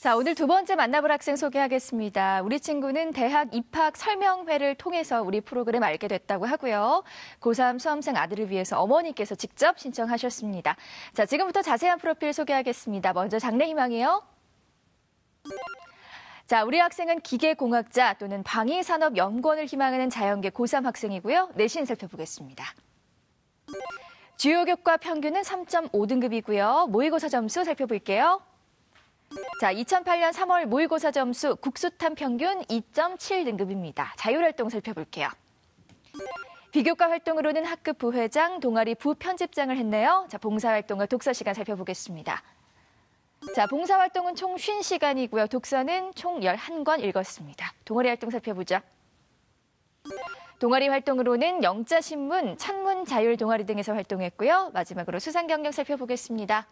자, 오늘 두 번째 만나볼 학생 소개하겠습니다. 우리 친구는 대학 입학 설명회를 통해서 우리 프로그램 알게 됐다고 하고요. 고3 수험생 아들을 위해서 어머니께서 직접 신청하셨습니다. 자, 지금부터 자세한 프로필 소개하겠습니다. 먼저 장래희망이요. 자, 우리 학생은 기계공학자 또는 방위산업연구원을 희망하는 자연계 고3 학생이고요. 내신 살펴보겠습니다. 주요 교과 평균은 3.5등급이고요. 모의고사 점수 살펴볼게요. 자, 2008년 3월 모의고사 점수 국수탐 평균 2.7등급입니다. 자율활동 살펴볼게요. 비교과 활동으로는 학급 부회장, 동아리 부편집장을 했네요. 자, 봉사활동과 독서 시간 살펴보겠습니다. 자, 봉사활동은 총 50시간이고요. 독서는 총 11권 읽었습니다. 동아리 활동 살펴보죠. 동아리 활동으로는 영자신문, 창문자율 동아리 등에서 활동했고요. 마지막으로 수상 경력 살펴보겠습니다.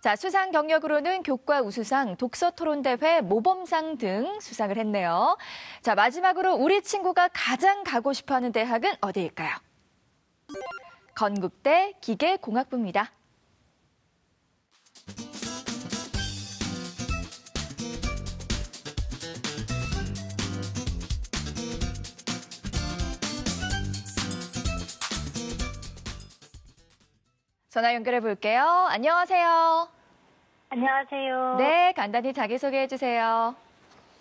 자, 수상 경력으로는 교과 우수상, 독서 토론대회, 모범상 등 수상을 했네요. 자, 마지막으로 우리 친구가 가장 가고 싶어하는 대학은 어디일까요? 건국대 기계공학부입니다. 전화 연결해 볼게요. 안녕하세요. 안녕하세요. 네, 간단히 자기소개해 주세요.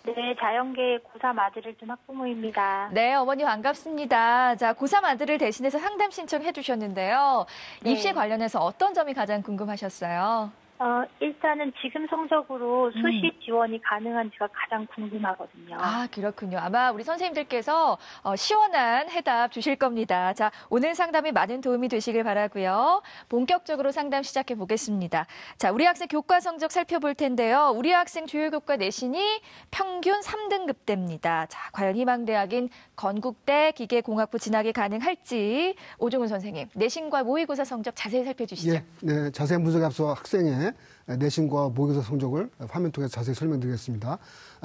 네, 자연계 고3 아들을 둔 학부모입니다. 네, 어머니 반갑습니다. 자, 고3 아들을 대신해서 상담 신청해 주셨는데요. 네. 입시 관련해서 어떤 점이 가장 궁금하셨어요? 일단은 지금 성적으로 수시 지원이 가능한지가 가장 궁금하거든요. 아, 그렇군요. 아마 우리 선생님들께서 시원한 해답 주실 겁니다. 자, 오늘 상담이 많은 도움이 되시길 바라고요. 본격적으로 상담 시작해 보겠습니다. 자, 우리 학생 교과 성적 살펴볼 텐데요. 우리 학생 주요 교과 내신이 평균 3등급대입니다. 자, 과연 희망대학인 건국대 기계공학부 진학이 가능할지 오종훈 선생님, 내신과 모의고사 성적 자세히 살펴주시죠. 예, 네, 자세한 분석에 앞서 학생의 내신과 모의고사 성적을 화면 통해서 자세히 설명드리겠습니다.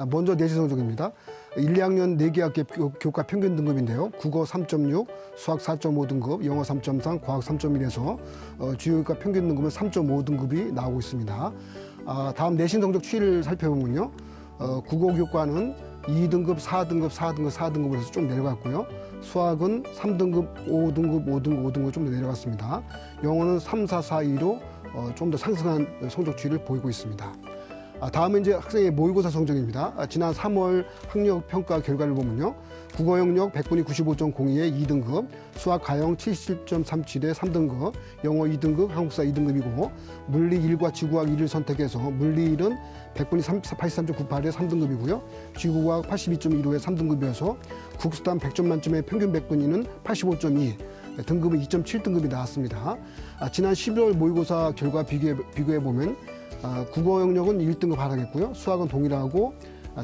먼저 내신 성적입니다. 1, 2학년 4개 학기 교과 평균 등급인데요. 국어 3.6, 수학 4.5등급, 영어 3.3, 과학 3.1에서 주요 교과 평균 등급은 3.5등급이 나오고 있습니다. 다음 내신 성적 추이를 살펴보면요. 국어 교과는 2등급, 4등급, 4등급, 4등급으로 해서 좀 내려갔고요. 수학은 3등급, 5등급, 5등급, 5등급 좀 더 내려갔습니다. 영어는 3, 4, 4, 2로 좀 더 상승한 성적 추이를 보이고 있습니다. 다음은 이제 학생의 모의고사 성적입니다. 지난 3월 학력 평가 결과를 보면요. 국어 영역 100분위 95.02에 2등급, 수학 가형 77.37에 3등급, 영어 2등급, 한국사 2등급이고 물리 1과 지구과학 1을 선택해서 물리 1은 100분위 83.98에 3등급이고요. 지구과학 82.15에 3등급이어서 국수탐 100점 만점의 평균 100분위는 85.2, 등급은 2.7등급이 나왔습니다. 지난 11월 모의고사 결과 비교해보면 국어 영역은 1등급 하락했고요. 수학은 동일하고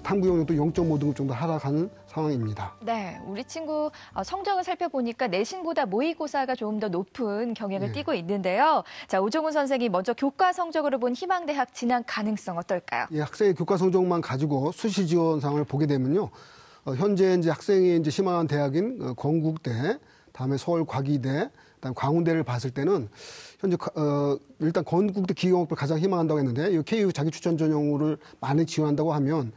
탐구 영역도 0.5등급 정도 하락하는 상황입니다. 네, 우리 친구 성적을 살펴보니까 내신보다 모의고사가 조금 더 높은 경향을 띠고 있는데요. 자, 오종훈 선생님 먼저 교과 성적으로 본 희망대학 진학 가능성 어떨까요? 예, 학생의 교과 성적만 가지고 수시 지원 상황을 보게 되면요. 현재 이제 학생이 이제 희망한 대학인 건국대, 다음에 서울과기대, 그다음 광운대를 봤을 때는 현재 일단 건국대 기계공학부를 가장 희망한다고 했는데 이 KU 자기 추천 전형을 많이 지원한다고 하면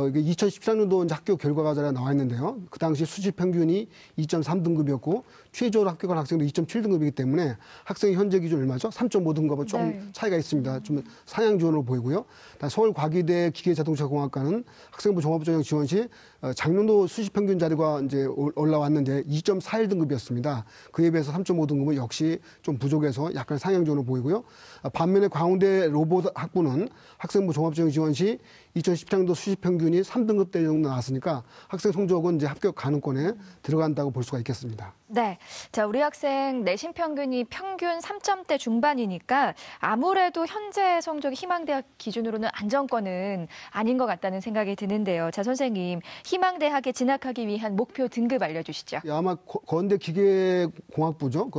이게 2013년도 이제 학교 결과가 나와 있는데요. 그 당시 수시 평균이 2.3등급이었고 최저로 합격한 학생도 2.7등급이기 때문에 학생이 현재 기준 얼마죠? 3.5등급은 좀 차이가 있습니다. 좀 상향 지원으로 보이고요. 서울과기대 기계자동차공학과는 학생부 종합전형 지원 시 작년도 수시 평균 자료가 이제 올라왔는데 2.41등급이었습니다. 그에 비해서 3.5등급은 역시 좀 부족해서 약간 상향 지원으로 보이고요. 반면에 광운대 로봇 학부는 학생부 종합전형 지원 시 2017년도 수시 평균이 3등급대 정도 나왔으니까 학생 성적은 이제 합격 가능권에 들어간다고 볼 수가 있겠습니다. 네. 자, 우리 학생 내신 평균이 평균 3점대 중반이니까 아무래도 현재 성적이 희망대학 기준으로는 안정권은 아닌 것 같다는 생각이 드는데요. 자, 선생님, 희망대학에 진학하기 위한 목표 등급 알려주시죠. 아마 건대 기계공학부죠.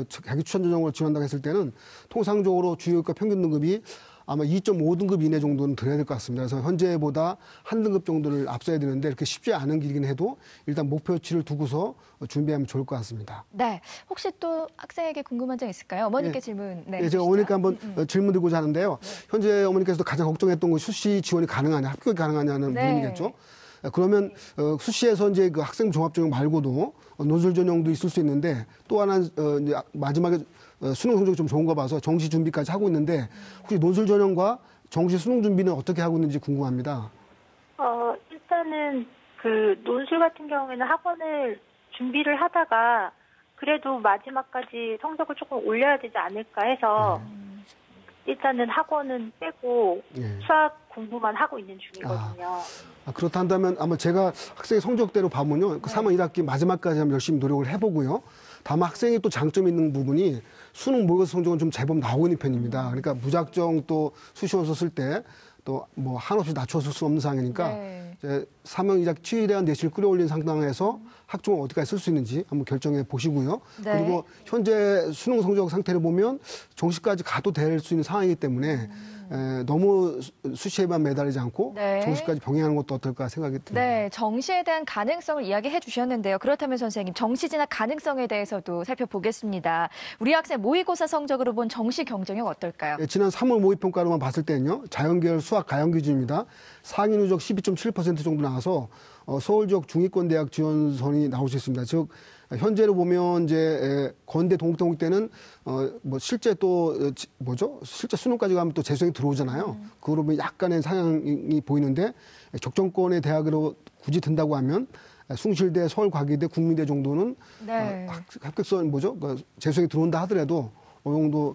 자기 추천 전형으로 지원한다고 했을 때는 통상적으로 주요 교과 평균 등급이 아마 2.5등급 이내 정도는 들어야 될 것 같습니다. 그래서 현재보다 한 등급 정도를 앞서야 되는데 이렇게 쉽지 않은 길이긴 해도 일단 목표치를 두고서 준비하면 좋을 것 같습니다. 네. 혹시 또 학생에게 궁금한 점 있을까요? 어머니께 질문. 네, 제가 어머니께 한번 질문 드리고자 하는데요. 현재 어머니께서도 가장 걱정했던 건 수시 지원이 가능하냐, 합격이 가능하냐는 물음이겠죠. 그러면 수시에서 이제 그 학생 종합전형 말고도 논술 전형도 있을 수 있는데 또 하나 이제 마지막에 수능 성적이 좀 좋은 거 봐서 정시 준비까지 하고 있는데 혹시 논술 전형과 정시 수능 준비는 어떻게 하고 있는지 궁금합니다. 일단은 그 논술 같은 경우에는 학원을 준비를 하다가 그래도 마지막까지 성적을 조금 올려야 되지 않을까 해서 일단은 학원은 빼고 수학 공부만 하고 있는 중이거든요. 그렇다면 아마 제가 학생의 성적대로 봐면요. 그 3월 1학기 마지막까지 한번 열심히 노력을 해보고요. 다만 학생이 또 장점이 있는 부분이 수능 모의고사 성적은 좀 제법 나오고 있는 편입니다. 그러니까 무작정 또 수시원서 쓸 때 또 뭐 한없이 낮춰줄 수 없는 상황이니까 이제 3월 1학기 취에 대한 내실을 끌어올린 상황에서 학종을 어디까지 쓸 수 있는지 한번 결정해 보시고요. 그리고 현재 수능 성적 상태를 보면 정시까지 가도 될 수 있는 상황이기 때문에 너무 수시에만 매달리지 않고 정시까지 병행하는 것도 어떨까 생각이 듭니다. 네, 정시에 대한 가능성을 이야기해 주셨는데요. 그렇다면 선생님, 정시 진학 가능성에 대해서도 살펴보겠습니다. 우리 학생 모의고사 성적으로 본 정시 경쟁력 어떨까요? 지난 3월 모의평가로만 봤을 때는요. 자연계열 수학 가형 기준입니다. 상위 누적 12.7% 정도 나와서 서울 지역 중위권 대학 지원선이 나올 수 있습니다. 즉 현재로 보면 이제 건대 동국대공 때는 뭐 실제 또 실제 수능까지 가면 또 재수생이 들어오잖아요. 그거로 보면 약간의 상향이 보이는데 적정권의 대학으로 굳이 든다고 하면 숭실대, 서울과기대, 국민대 정도는 합격선 재수생이 들어온다 하더라도 어느 정도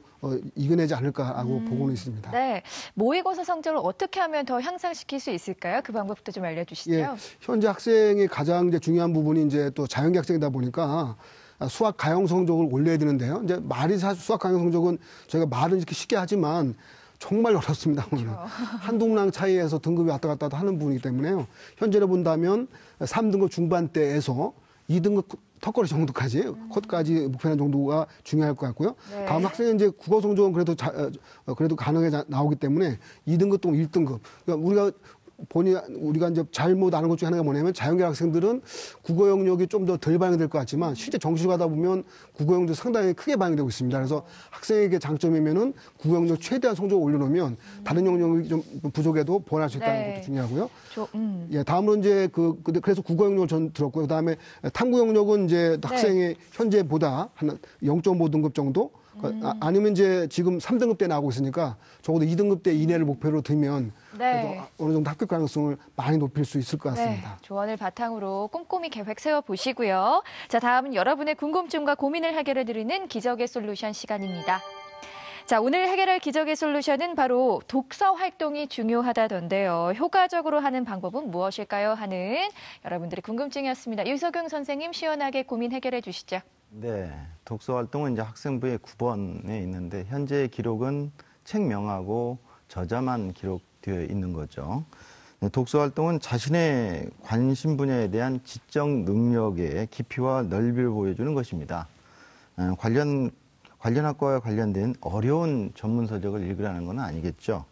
이겨내지 않을까 하고 보고는 있습니다. 네, 모의고사 성적을 어떻게 하면 더 향상시킬 수 있을까요? 그 방법도 좀 알려주시죠. 현재 학생의 가장 이제 중요한 부분이 이제 또 자연계 학생이다 보니까 수학 가형 성적을 올려야 되는데요. 이제 수학 가형 성적은 저희가 말은 이렇게 쉽게 하지만 정말 어렵습니다. 그렇죠. 한두 문항 차이에서 등급이 왔다 갔다 하는 부분이기 때문에요. 현재로 본다면 3등급 중반대에서 2등급 턱걸이 정도까지, 컷까지 목표하는 정도가 중요할 것 같고요. 다음 학생은 이제 국어 성적은 그래도 가능하게 나오기 때문에 2등급 또는 1등급. 그러니까 우리가 이제 잘못 아는 것 중에 하나가 뭐냐면 자연계 학생들은 국어 영역이 좀 더 덜 반영될 것 같지만 실제 정시로 가다 보면 국어 영역도 상당히 크게 반영되고 있습니다. 그래서 학생에게 장점이면은 국어 영역 최대한 성적을 올려놓으면 다른 영역이 좀 부족해도 보완할 수 있다는 것도 중요하고요. 다음으로 이제 그래서 국어 영역을 전 들었고요. 그다음에 탐구 영역은 이제 학생의 현재보다 한 0.5등급 정도 아니면 이제 지금 3등급 대 나오고 있으니까 적어도 2등급 대 이내를 목표로 들면 그래도 어느 정도 합격 가능성을 많이 높일 수 있을 것 같습니다. 조언을 바탕으로 꼼꼼히 계획 세워보시고요. 자, 다음은 여러분의 궁금증과 고민을 해결해드리는 기적의 솔루션 시간입니다. 자, 오늘 해결할 기적의 솔루션은 바로 독서 활동이 중요하다던데요. 효과적으로 하는 방법은 무엇일까요? 하는 여러분들의 궁금증이었습니다. 유석용 선생님 시원하게 고민 해결해 주시죠. 네, 독서 활동은 이제 학생부의 9번에 있는데 현재 기록은 책명하고 저자만 기록되어 있는 거죠. 독서 활동은 자신의 관심 분야에 대한 지적 능력의 깊이와 넓이를 보여주는 것입니다. 관련 학과와 관련된 어려운 전문 서적을 읽으라는 건 아니겠죠.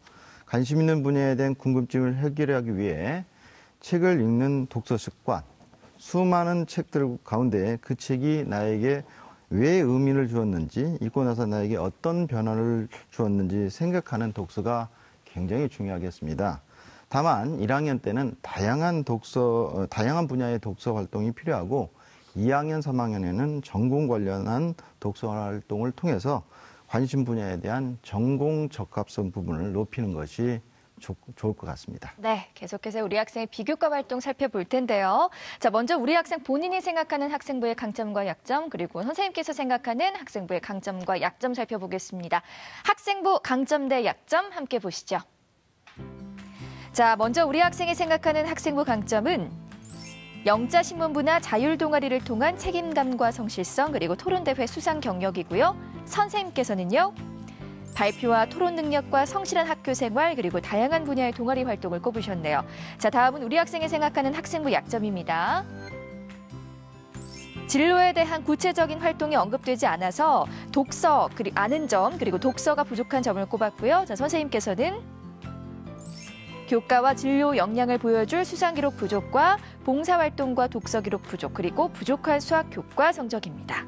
관심 있는 분야에 대한 궁금증을 해결하기 위해 책을 읽는 독서 습관, 수많은 책들 가운데 그 책이 나에게 왜 의미를 주었는지, 읽고 나서 나에게 어떤 변화를 주었는지 생각하는 독서가 굉장히 중요하겠습니다. 다만 1학년 때는 다양한 분야의 독서 활동이 필요하고 2학년, 3학년에는 전공 관련한 독서 활동을 통해서 관심 분야에 대한 전공 적합성 부분을 높이는 것이 좋을 것 같습니다. 네, 계속해서 우리 학생의 비교과 활동 살펴볼 텐데요. 자, 먼저 우리 학생 본인이 생각하는 학생부의 강점과 약점, 그리고 선생님께서 생각하는 학생부의 강점과 약점 살펴보겠습니다. 학생부 강점 대 약점 함께 보시죠. 자, 먼저 우리 학생이 생각하는 학생부 강점은 영자신문부나 자율동아리를 통한 책임감과 성실성, 그리고 토론대회 수상 경력이고요. 선생님께서는요. 발표와 토론 능력과 성실한 학교 생활, 그리고 다양한 분야의 동아리 활동을 꼽으셨네요. 자, 다음은 우리 학생이 생각하는 학생부 약점입니다. 진로에 대한 구체적인 활동이 언급되지 않아서 독서, 아는 점, 그리고 독서가 부족한 점을 꼽았고요. 자, 선생님께서는 교과와 진로 역량을 보여줄 수상기록 부족과 봉사활동과 독서기록 부족, 그리고 부족한 수학 교과 성적입니다.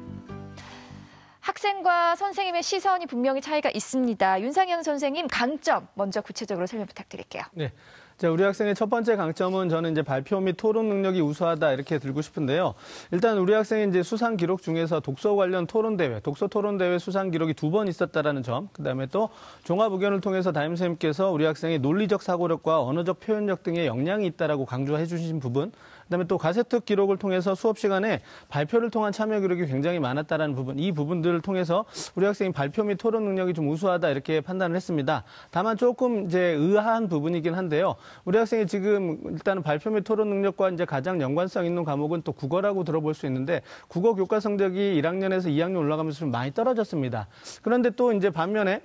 학생과 선생님의 시선이 분명히 차이가 있습니다. 윤상현 선생님, 강점 먼저 구체적으로 설명 부탁드릴게요. 네. 자, 우리 학생의 첫 번째 강점은 저는 이제 발표 및 토론 능력이 우수하다 이렇게 들고 싶은데요. 일단 우리 학생이 이제 수상 기록 중에서 독서 관련 토론 대회, 독서 토론 대회 수상 기록이 2번 있었다라는 점, 그다음에 또 종합 의견을 통해서 담임 선생님께서 우리 학생의 논리적 사고력과 언어적 표현력 등의 역량이 있다라고 강조해 주신 부분, 그다음에 또 가세특 기록을 통해서 수업 시간에 발표를 통한 참여 기록이 굉장히 많았다라는 부분, 이 부분들을 통해서 우리 학생이 발표 및 토론 능력이 좀 우수하다 이렇게 판단을 했습니다. 다만 조금 이제 의아한 부분이긴 한데요. 우리 학생이 지금 일단은 발표 및 토론 능력과 이제 가장 연관성 있는 과목은 또 국어라고 들어볼 수 있는데 국어 교과 성적이 1학년에서 2학년 올라가면서 좀 많이 떨어졌습니다. 그런데 또 이제 반면에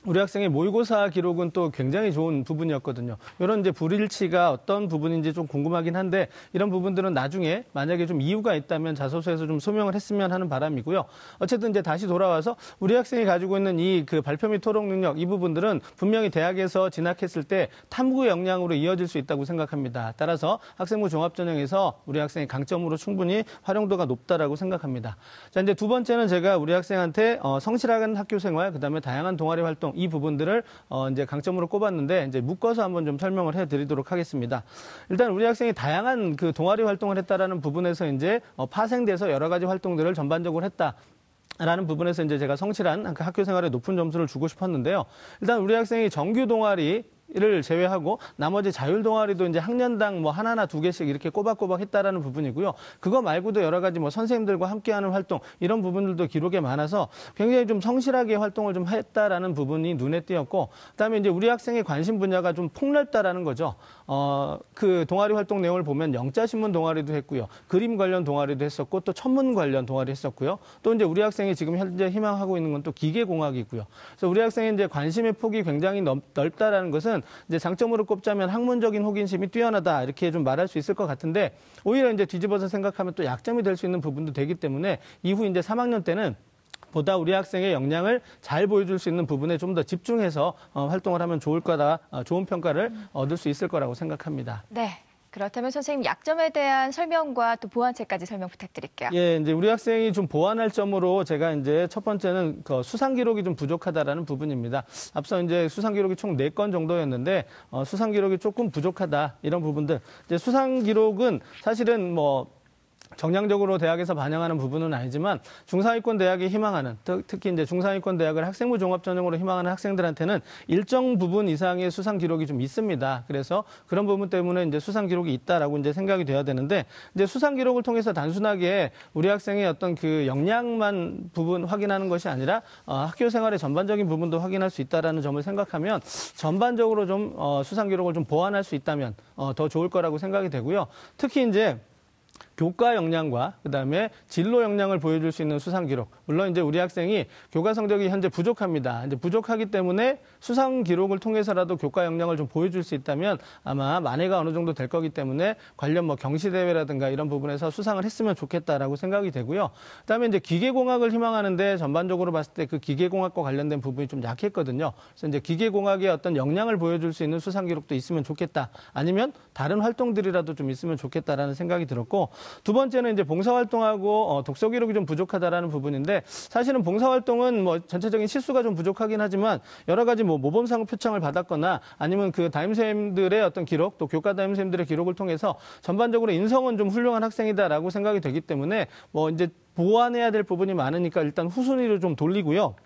우리 학생의 모의고사 기록은 또 굉장히 좋은 부분이었거든요. 이런 이제 불일치가 어떤 부분인지 좀 궁금하긴 한데 이런 부분들은 나중에 만약에 좀 이유가 있다면 자소서에서 좀 소명을 했으면 하는 바람이고요. 어쨌든 이제 다시 돌아와서 우리 학생이 가지고 있는 이 그 발표 및 토론 능력 이 부분들은 분명히 대학에서 진학했을 때 탐구 역량으로 이어질 수 있다고 생각합니다. 따라서 학생부 종합전형에서 우리 학생의 강점으로 충분히 활용도가 높다라고 생각합니다. 자, 이제 두 번째는 제가 우리 학생한테 성실한 학교 생활, 그다음에 다양한 동아리 활동 이 부분들을 이제 강점으로 꼽았는데 이제 묶어서 한번 좀 설명을 해드리도록 하겠습니다. 일단 우리 학생이 다양한 그 동아리 활동을 했다라는 부분에서 이제 파생돼서 여러 가지 활동들을 전반적으로 했다라는 부분에서 이제 제가 성실한 그 학교 생활에 높은 점수를 주고 싶었는데요. 일단 우리 학생이 정규 동아리를 제외하고 나머지 자율 동아리도 이제 학년당 뭐 하나나 두 개씩 이렇게 꼬박꼬박 했다라는 부분이고요. 그거 말고도 여러 가지 뭐 선생님들과 함께하는 활동 이런 부분들도 기록에 많아서 굉장히 좀 성실하게 활동을 좀 했다라는 부분이 눈에 띄었고, 그다음에 이제 우리 학생의 관심 분야가 좀 폭넓다라는 거죠. 그 동아리 활동 내용을 보면 영자신문 동아리도 했고요, 그림 관련 동아리도 했었고, 또 천문 관련 동아리 했었고요. 또 이제 우리 학생이 지금 현재 희망하고 있는 건 또 기계공학이고요. 그래서 우리 학생의 이제 관심의 폭이 굉장히 넓다라는 것은 이제 장점으로 꼽자면 학문적인 호기심이 뛰어나다 이렇게 좀 말할 수 있을 것 같은데 오히려 이제 뒤집어서 생각하면 또 약점이 될 수 있는 부분도 되기 때문에 이후 이제 3학년 때는 보다 우리 학생의 역량을 잘 보여줄 수 있는 부분에 좀 더 집중해서 활동을 하면 좋을 거다, 좋은 평가를 얻을 수 있을 거라고 생각합니다. 네. 그렇다면 선생님 약점에 대한 설명과 또 보완책까지 설명 부탁드릴게요. 예, 이제 우리 학생이 좀 보완할 점으로 제가 이제 첫 번째는 그 수상 기록이 좀 부족하다라는 부분입니다. 앞서 이제 수상 기록이 총 4건 정도였는데 수상 기록이 조금 부족하다 이런 부분들. 이제 수상 기록은 사실은 뭐 정량적으로 대학에서 반영하는 부분은 아니지만 중상위권 대학에 희망하는, 특히 이제 중상위권 대학을 학생부 종합전형으로 희망하는 학생들한테는 일정 부분 이상의 수상 기록이 좀 있습니다. 그래서 그런 부분 때문에 이제 수상 기록이 있다라고 이제 생각이 돼야 되는데, 이제 수상 기록을 통해서 단순하게 우리 학생의 어떤 그 역량만 부분 확인하는 것이 아니라 학교 생활의 전반적인 부분도 확인할 수 있다라는 점을 생각하면 전반적으로 좀 수상 기록을 좀 보완할 수 있다면 더 좋을 거라고 생각이 되고요. 특히 이제 교과 역량과 그다음에 진로 역량을 보여줄 수 있는 수상 기록. 물론 이제 우리 학생이 교과 성적이 현재 부족합니다. 이제 부족하기 때문에 수상 기록을 통해서라도 교과 역량을 좀 보여줄 수 있다면 아마 만회가 어느 정도 될 거기 때문에 관련 뭐 경시 대회라든가 이런 부분에서 수상을 했으면 좋겠다라고 생각이 되고요. 그다음에 이제 기계공학을 희망하는데 전반적으로 봤을 때 그 기계공학과 관련된 부분이 좀 약했거든요. 그래서 이제 기계공학의 어떤 역량을 보여줄 수 있는 수상 기록도 있으면 좋겠다. 아니면 다른 활동들이라도 좀 있으면 좋겠다라는 생각이 들었고, 두 번째는 이제 봉사활동하고 독서 기록이 좀 부족하다라는 부분인데, 사실은 봉사활동은 뭐 전체적인 실수가 좀 부족하긴 하지만 여러 가지 뭐 모범상 표창을 받았거나 아니면 그 담임선생님들의 어떤 기록, 또 교과 담임선생님들의 기록을 통해서 전반적으로 인성은 좀 훌륭한 학생이다라고 생각이 되기 때문에 뭐 이제 보완해야 될 부분이 많으니까 일단 후순위로 좀 돌리고요.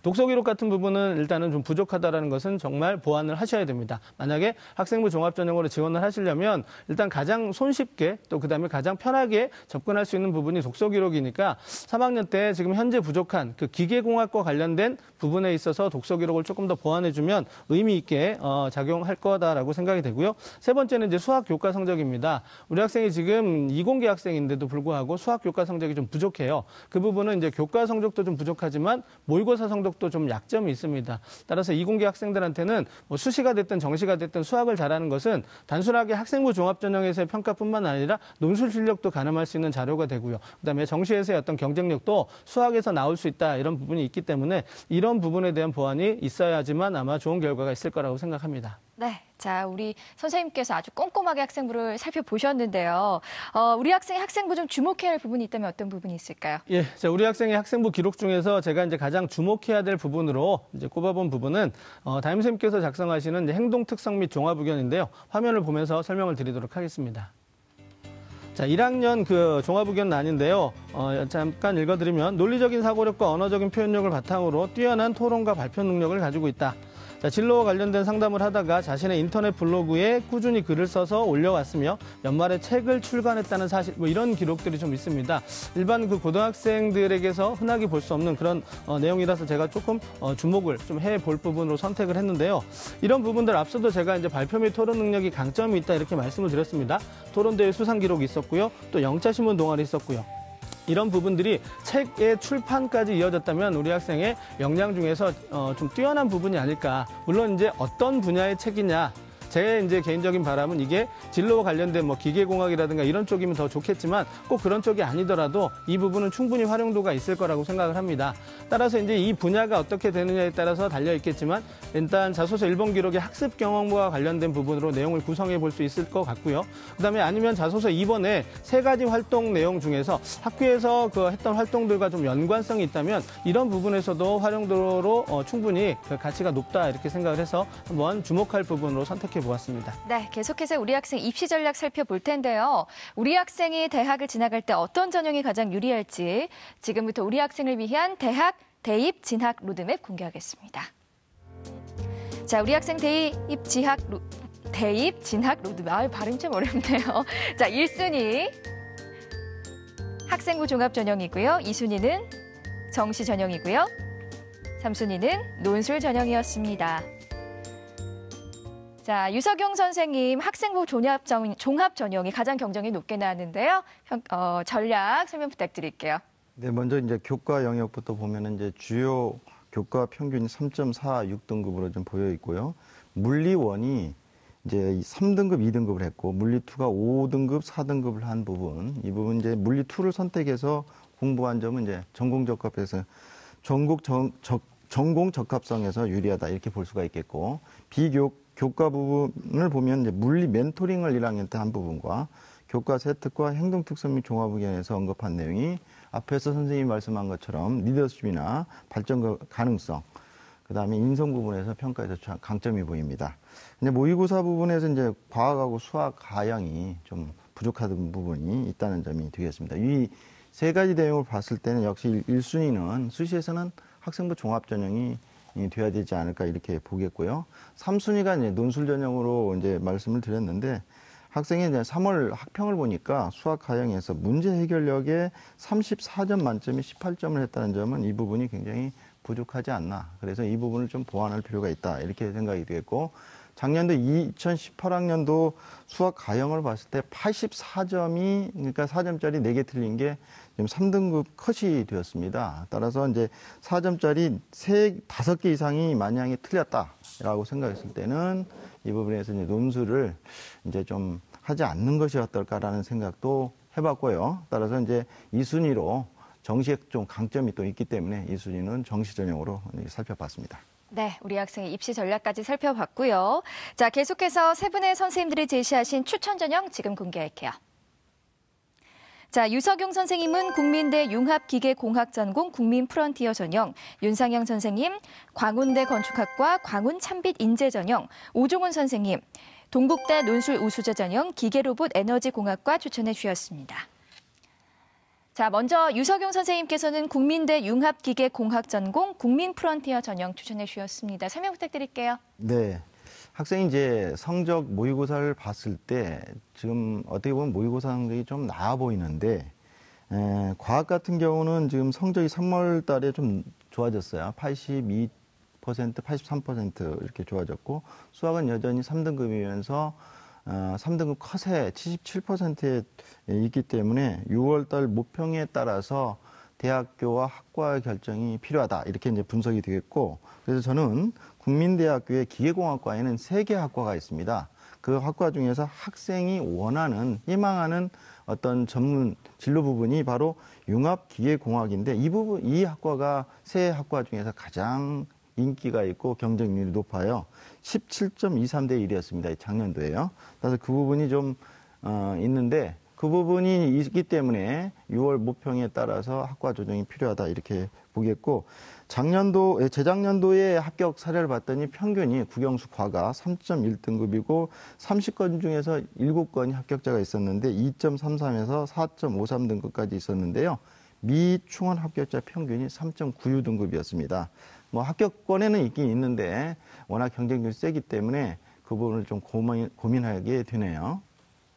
독서 기록 같은 부분은 일단은 좀 부족하다라는 것은 정말 보완을 하셔야 됩니다. 만약에 학생부 종합전형으로 지원을 하시려면 일단 가장 손쉽게 또 그다음에 가장 편하게 접근할 수 있는 부분이 독서 기록이니까 3학년 때 지금 현재 부족한 그 기계공학과 관련된 부분에 있어서 독서 기록을 조금 더 보완해주면 의미 있게 작용할 거다라고 생각이 되고요. 세 번째는 이제 수학 교과 성적입니다. 우리 학생이 지금 이공계 학생인데도 불구하고 수학 교과 성적이 좀 부족해요. 그 부분은 이제 교과 성적도 좀 부족하지만 모의고사 성적도 성적도 좀 약점이 있습니다. 따라서 이공계 학생들한테는 뭐 수시가 됐든 정시가 됐든 수학을 잘하는 것은 단순하게 학생부 종합전형에서의 평가뿐만 아니라 논술 실력도 가늠할 수 있는 자료가 되고요. 그다음에 정시에서의 어떤 경쟁력도 수학에서 나올 수 있다 이런 부분이 있기 때문에 이런 부분에 대한 보완이 있어야지만 아마 좋은 결과가 있을 거라고 생각합니다. 네. 자, 우리 선생님께서 아주 꼼꼼하게 학생부를 살펴보셨는데요. 우리 학생이 학생부 좀 주목해야 할 부분이 있다면 어떤 부분이 있을까요? 예, 자, 우리 학생의 학생부 기록 중에서 제가 이제 가장 주목해야 될 부분으로 이제 꼽아본 부분은 담임선생님께서 작성하시는 이제 행동 특성 및 종합 의견인데요. 화면을 보면서 설명을 드리도록 하겠습니다. 자, 1학년 그 종합 의견 난인데요. 잠깐 읽어드리면 논리적인 사고력과 언어적인 표현력을 바탕으로 뛰어난 토론과 발표 능력을 가지고 있다. 자, 진로와 관련된 상담을 하다가 자신의 인터넷 블로그에 꾸준히 글을 써서 올려왔으며 연말에 책을 출간했다는 사실, 뭐 이런 기록들이 좀 있습니다. 일반 그 고등학생들에게서 흔하게 볼 수 없는 그런 내용이라서 제가 조금 주목을 좀 해볼 부분으로 선택을 했는데요. 이런 부분들 앞서도 제가 이제 발표 및 토론 능력이 강점이 있다 이렇게 말씀을 드렸습니다. 토론대회 수상 기록이 있었고요. 또 영자신문 동아리 있었고요. 이런 부분들이 책의 출판까지 이어졌다면 우리 학생의 역량 중에서 좀 뛰어난 부분이 아닐까. 물론 이제 어떤 분야의 책이냐. 제 이제 개인적인 바람은 이게 진로와 관련된 뭐 기계공학이라든가 이런 쪽이면 더 좋겠지만 꼭 그런 쪽이 아니더라도 이 부분은 충분히 활용도가 있을 거라고 생각을 합니다. 따라서 이제 이 분야가 어떻게 되느냐에 따라서 달려 있겠지만 일단 자소서 1번 기록의 학습 경험과 관련된 부분으로 내용을 구성해 볼 수 있을 것 같고요. 그다음에 아니면 자소서 2번에 3가지 활동 내용 중에서 학교에서 그 했던 활동들과 좀 연관성이 있다면 이런 부분에서도 활용도로 충분히 그 가치가 높다 이렇게 생각을 해서 한번 주목할 부분으로 선택해 보았습니다. 네, 계속해서 우리 학생 입시 전략 살펴볼 텐데요. 우리 학생이 대학을 진학할 때 어떤 전형이 가장 유리할지 지금부터 우리 학생을 위한 대학 대입 진학 로드맵 공개하겠습니다. 자, 우리 학생 대입 진학 로드맵. 발음 좀 어렵네요. 자, 1순위 학생부 종합 전형이고요. 2순위는 정시 전형이고요. 3순위는 논술 전형이었습니다. 자, 유석용 선생님 학생부 종합 전형이 가장 경쟁이 높게 나왔는데요. 전략 설명 부탁드릴게요. 네, 먼저 이제 교과 영역부터 보면은 이제 주요 교과 평균이 3.46등급으로 좀 보여 있고요. 물리 1이 이제 3등급, 2등급을 했고 물리 2가 5등급, 4등급을 한 부분. 이 부분 이제 물리 2를 선택해서 공부한 점은 이제 전공 적합에서 전공 적합성에서 유리하다 이렇게 볼 수가 있겠고 교과 부분을 보면 이제 물리 멘토링을 1학년 때 한 부분과 교과 세특과 행동 특성 및 종합 의견에서 언급한 내용이 앞에서 선생님이 말씀한 것처럼 리더십이나 발전 가능성, 그다음에 인성 부분에서 평가에서 강점이 보입니다. 근데 모의고사 부분에서 이제 과학하고 수학 가형이 좀 부족하던 부분이 있다는 점이 되겠습니다. 이 3가지 내용을 봤을 때는 역시 1순위는 수시에서는 학생부 종합 전형이 돼야 되지 않을까 이렇게 보겠고요. 3순위가 이제 논술 전형으로 이제 말씀을 드렸는데 학생이 이제 3월 학평을 보니까 수학 가형에서 문제 해결력에 34점 만점에 18점을 했다는 점은 이 부분이 굉장히 부족하지 않나. 그래서 이 부분을 좀 보완할 필요가 있다. 이렇게 생각이 되겠고 작년도 2018학년도 수학 가형을 봤을 때 84점이 그러니까 4점짜리 4개 틀린 게 지금 3등급 컷이 되었습니다. 따라서 이제 4점짜리 5개 이상이 만약에 틀렸다라고 생각했을 때는 이 부분에서 이제 논술을 이제 좀 하지 않는 것이 어떨까라는 생각도 해봤고요. 따라서 이제 2순위로 정시에 좀 강점이 또 있기 때문에 2순위는 정시 전형으로 살펴봤습니다. 네, 우리 학생의 입시 전략까지 살펴봤고요. 자, 계속해서 3분의 선생님들이 제시하신 추천 전형 지금 공개할게요. 자, 유석용 선생님은 국민대 융합기계공학 전공 국민 프론티어 전형, 윤상영 선생님 광운대 건축학과 광운 참빛 인재 전형, 오종훈 선생님 동국대 논술 우수자 전형 기계로봇 에너지공학과 추천해 주셨습니다. 자, 먼저 유석용 선생님께서는 국민대 융합기계공학 전공 국민 프론티어 전형 추천해 주셨습니다. 설명 부탁드릴게요. 네. 학생이 이제 성적 모의고사를 봤을 때 지금 어떻게 보면 모의고사 성적이 좀 나아 보이는데 과학 같은 경우는 지금 성적이 3월 달에 좀 좋아졌어요. 82%, 83% 이렇게 좋아졌고 수학은 여전히 3등급이면서 3등급 컷에 77%에 있기 때문에 6월 달 모평에 따라서 대학교와 학과 결정이 필요하다. 이렇게 이제 분석이 되겠고, 그래서 저는 국민대학교의 기계공학과에는 3개 학과가 있습니다. 그 학과 중에서 학생이 원하는, 희망하는 어떤 전문 진로 부분이 바로 융합기계공학인데, 이 학과가 세 학과 중에서 가장 인기가 있고 경쟁률이 높아요. 17.23대 1이었습니다. 작년도에요. 그래서 그 부분이 좀 있는데, 그 부분이 있기 때문에 6월 모평에 따라서 학과 조정이 필요하다 이렇게 보겠고, 재작년도에 합격 사례를 봤더니 평균이 국영수 과가 3.1등급이고 30건 중에서 7건이 합격자가 있었는데 2.33에서 4.53등급까지 있었는데요. 미충원 합격자 평균이 3.96등급이었습니다. 뭐 합격권에는 있긴 있는데 워낙 경쟁률이 세기 때문에 그 부분을 좀 고민하게 되네요.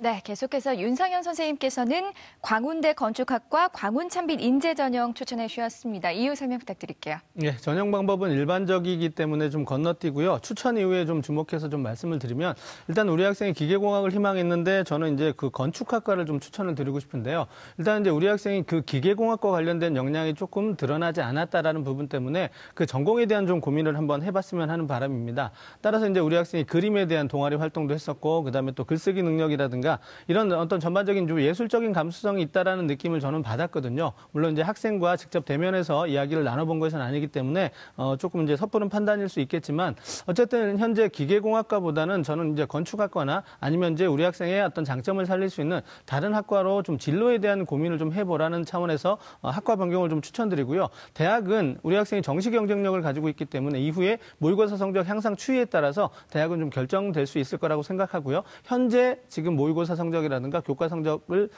네, 계속해서 윤상현 선생님께서는 광운대 건축학과 광운찬빛 인재 전형 추천해 주셨습니다. 이유 설명 부탁드릴게요. 예, 전형 방법은 일반적이기 때문에 좀 건너뛰고요. 추천 이후에 좀 주목해서 좀 말씀을 드리면, 일단 우리 학생이 기계공학을 희망했는데 저는 이제 그 건축학과를 좀 추천을 드리고 싶은데요. 일단 이제 우리 학생이 그 기계공학과 관련된 역량이 조금 드러나지 않았다라는 부분 때문에 그 전공에 대한 좀 고민을 한번 해봤으면 하는 바람입니다. 따라서 이제 우리 학생이 그림에 대한 동아리 활동도 했었고, 그다음에 또 글쓰기 능력이라든가 이런 어떤 전반적인 좀 예술적인 감수성이 있다라는 느낌을 저는 받았거든요. 물론 이제 학생과 직접 대면해서 이야기를 나눠본 것은 아니기 때문에 조금 이제 섣부른 판단일 수 있겠지만, 어쨌든 현재 기계공학과보다는 저는 이제 건축학과나 아니면 이제 우리 학생의 어떤 장점을 살릴 수 있는 다른 학과로 좀 진로에 대한 고민을 좀 해보라는 차원에서 학과 변경을 좀 추천드리고요. 대학은 우리 학생이 정시 경쟁력을 가지고 있기 때문에 이후에 모의고사 성적 향상 추이에 따라서 대학은 좀 결정될 수 있을 거라고 생각하고요. 현재 지금 모의고사 성적이라든가 교과 성적을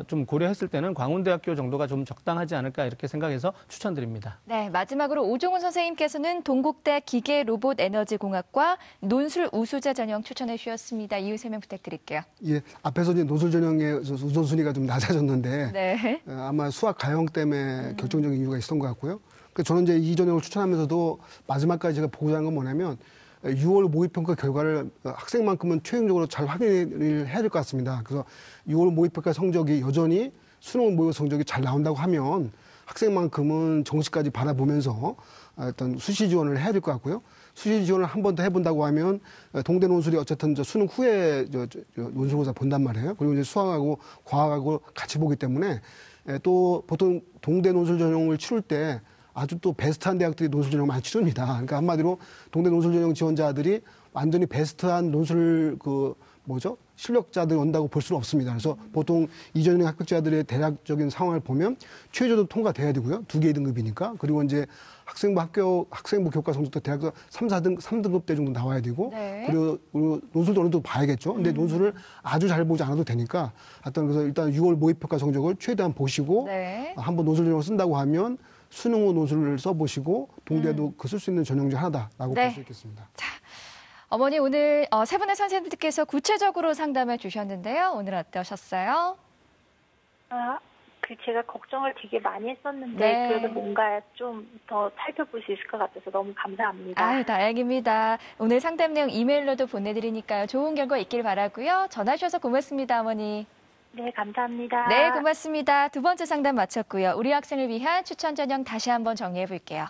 좀 고려했을 때는 광운대학교 정도가 좀 적당하지 않을까 이렇게 생각해서 추천드립니다. 네, 마지막으로 오종훈 선생님께서는 동국대 기계로봇에너지공학과 논술 우수자 전형 추천해 주셨습니다. 이유 설명 부탁드릴게요. 예, 앞에서 이제 논술 전형의 우선순위가 좀 낮아졌는데 네. 아마 수학 가형 때문에 결정적인 이유가 있었던 것 같고요. 저는 이제 이 전형을 추천하면서도 마지막까지 제가 보고자 하는 건 뭐냐면 6월 모의평가 결과를 학생만큼은 최종적으로 잘 확인을 해야 될 것 같습니다. 그래서 6월 모의평가 성적이 여전히 수능 모의고사 성적이 잘 나온다고 하면 학생만큼은 정시까지 바라보면서 어떤 수시 지원을 해야 될 것 같고요. 수시 지원을 한 번 더 해본다고 하면 동대 논술이 어쨌든 수능 후에 논술고사 본단 말이에요. 그리고 이제 수학하고 과학하고 같이 보기 때문에 또 보통 동대 논술 전형을 치를 때 아주 또 베스트한 대학들이 논술 전형 많이 치릅니다. 그러니까 한마디로 동대 논술 전형 지원자들이 완전히 베스트한 논술 실력자들이 온다고 볼 수는 없습니다. 그래서 보통 이 전형 합격자들의 대략적인 상황을 보면 최저도 통과돼야 되고요. 2개의 등급이니까. 그리고 이제 학생부 교과 성적도 대학교 3등급 대 정도 나와야 되고. 네. 그리고 논술도 어느 정도 봐야겠죠. 근데 논술을 아주 잘 보지 않아도 되니까. 하여튼 그래서 일단 6월 모의평가 성적을 최대한 보시고. 네. 한번 논술 전형을 쓴다고 하면 수능 후 논술을 써보시고 동대도 그 쓸 수 있는 전형 중 하나다라고 네. 볼 수 있겠습니다. 자, 어머니 오늘 세 분의 선생님들께서 구체적으로 상담해 주셨는데요. 오늘 어떠셨어요? 제가 걱정을 되게 많이 했었는데 네. 그래도 뭔가 좀 더 살펴볼 수 있을 것 같아서 너무 감사합니다. 아유, 다행입니다. 오늘 상담 내용 이메일로도 보내드리니까요. 좋은 결과 있길 바라고요. 전화 주셔서 고맙습니다, 어머니. 네, 감사합니다. 네, 고맙습니다. 두 번째 상담 마쳤고요. 우리 학생을 위한 추천 전형 다시 한번 정리해 볼게요.